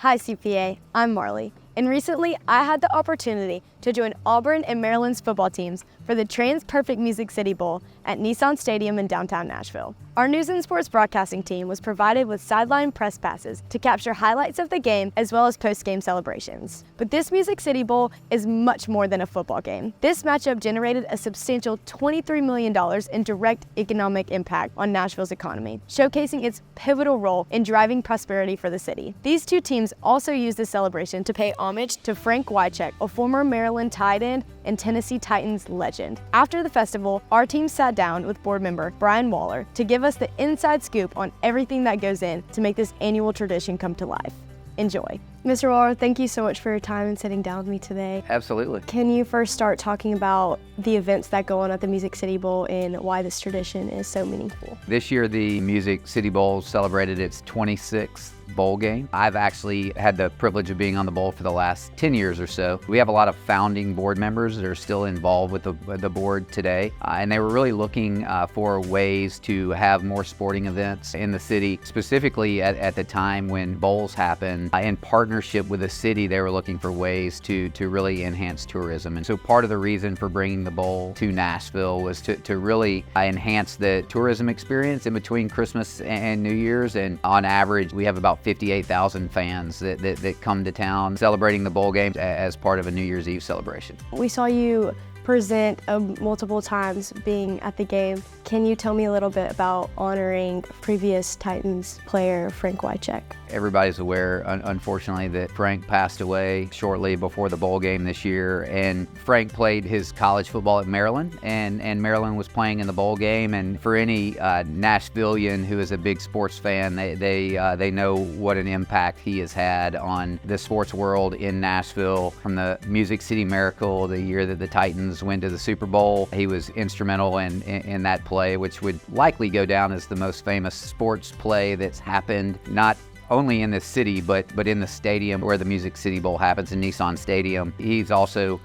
Hi CPA, I'm Marley, and recently I had the opportunity to join Auburn and Maryland's football teams for the TransPerfect Music City Bowl at Nissan Stadium in downtown Nashville. Our news and sports broadcasting team was provided with sideline press passes to capture highlights of the game as well as post-game celebrations. But this Music City Bowl is much more than a football game. This matchup generated a substantial $23 million in direct economic impact on Nashville's economy, showcasing its pivotal role in driving prosperity for the city. These two teams also used this celebration to pay homage to Frank Wycheck, a former Maryland tight end and Tennessee Titans legend. After the festival, our team sat down with board member Brian Waller to give us the inside scoop on everything that goes in to make this annual tradition come to life. Enjoy. Mr. Waller, thank you so much for your time and sitting down with me today. Absolutely. Can you first start talking about the events that go on at the Music City Bowl and why this tradition is so meaningful? This year, the Music City Bowl celebrated its 26th bowl game. I've actually had the privilege of being on the bowl for the last 10 years or so. We have a lot of founding board members that are still involved with the board today, and they were really looking for ways to have more sporting events in the city, specifically at the time when bowls happen. In partnership with the city, they were looking for ways to really enhance tourism. And so part of the reason for bringing the bowl to Nashville was to really enhance the tourism experience in between Christmas and New Year's. And on average, we have about 58,000 fans that come to town celebrating the bowl game as part of a New Year's Eve celebration. We saw you present multiple times being at the game. Can you tell me a little bit about honoring previous Titans player Frank Wycheck? Everybody's aware, unfortunately, that Frank passed away shortly before the bowl game this year. And Frank played his college football at Maryland, and Maryland was playing in the bowl game. And for any Nashvilleian who is a big sports fan, they know what an impact he has had on the sports world in Nashville. From the Music City Miracle, the year that the Titans went to the Super Bowl, he was instrumental in that play, which would likely go down as the most famous sports play that's happened, not only in the city, but in the stadium where the Music City Bowl happens, in Nissan Stadium. He's also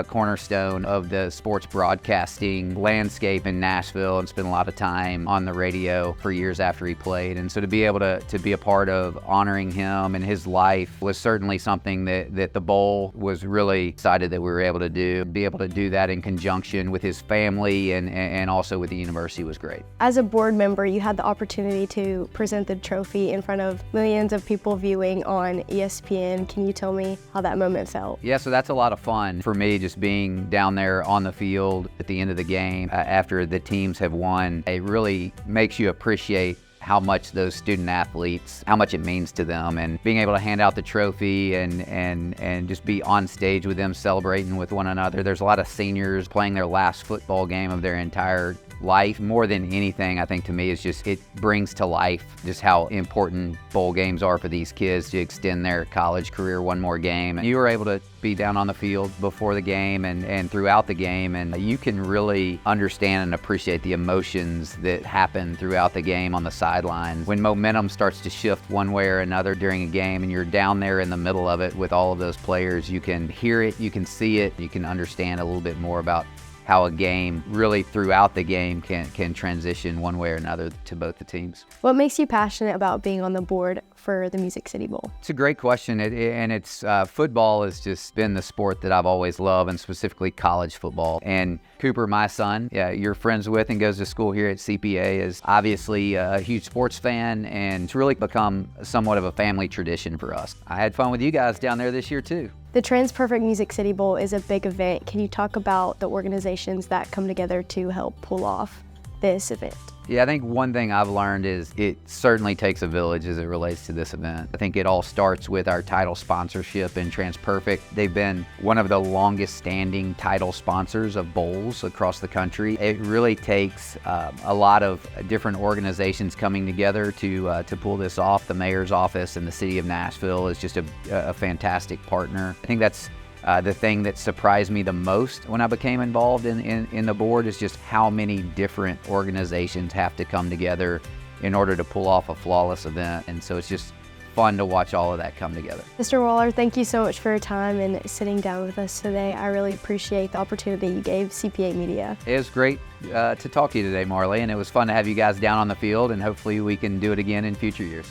cornerstone of the sports broadcasting landscape in Nashville and spent a lot of time on the radio for years after he played. And so to be able to be a part of honoring him and his life was certainly something that the bowl was really excited that we were able to do. Be able to do that in conjunction with his family and also with the university was great. As a board member, you had the opportunity to present the trophy in front of millions of people viewing on ESPN. Can you tell me how that moment felt? Yeah, so that's a lot of fun for me, just being down there on the field at the end of the game after the teams have won. It really makes you appreciate how much those student athletes, how much it means to them, and being able to hand out the trophy and just be on stage with them celebrating with one another. There's a lot of seniors playing their last football game of their entire life. More than anything, I think to me, is just it brings to life just how important bowl games are for these kids to extend their college career one more game. And you were able to be down on the field before the game and throughout the game, and you can really understand and appreciate the emotions that happen throughout the game on the sidelines. When momentum starts to shift one way or another during a game and you're down there in the middle of it with all of those players, you can hear it, you can see it, you can understand a little bit more about how a game really throughout the game can transition one way or another to both the teams. What makes you passionate about being on the board for the Music City Bowl? It's a great question, and it's football has just been the sport that I've always loved, and specifically college football. And Cooper, my son, you're friends with and goes to school here at CPA, is obviously a huge sports fan, and it's really become somewhat of a family tradition for us. I had fun with you guys down there this year too. The TransPerfect Music City Bowl is a big event. Can you talk about the organizations that come together to help pull off this event? Yeah, I think one thing I've learned is it certainly takes a village as it relates to this event. I think it all starts with our title sponsorship in TransPerfect. They've been one of the longest standing title sponsors of bowls across the country. It really takes a lot of different organizations coming together to pull this off. The mayor's office and the city of Nashville is just a fantastic partner. I think that's the thing that surprised me the most when I became involved in the board is just how many different organizations have to come together in order to pull off a flawless event. And so it's just fun to watch all of that come together. Mr. Waller, thank you so much for your time and sitting down with us today. I really appreciate the opportunity you gave CPA Media. It was great to talk to you today, Marley, and it was fun to have you guys down on the field, and hopefully we can do it again in future years.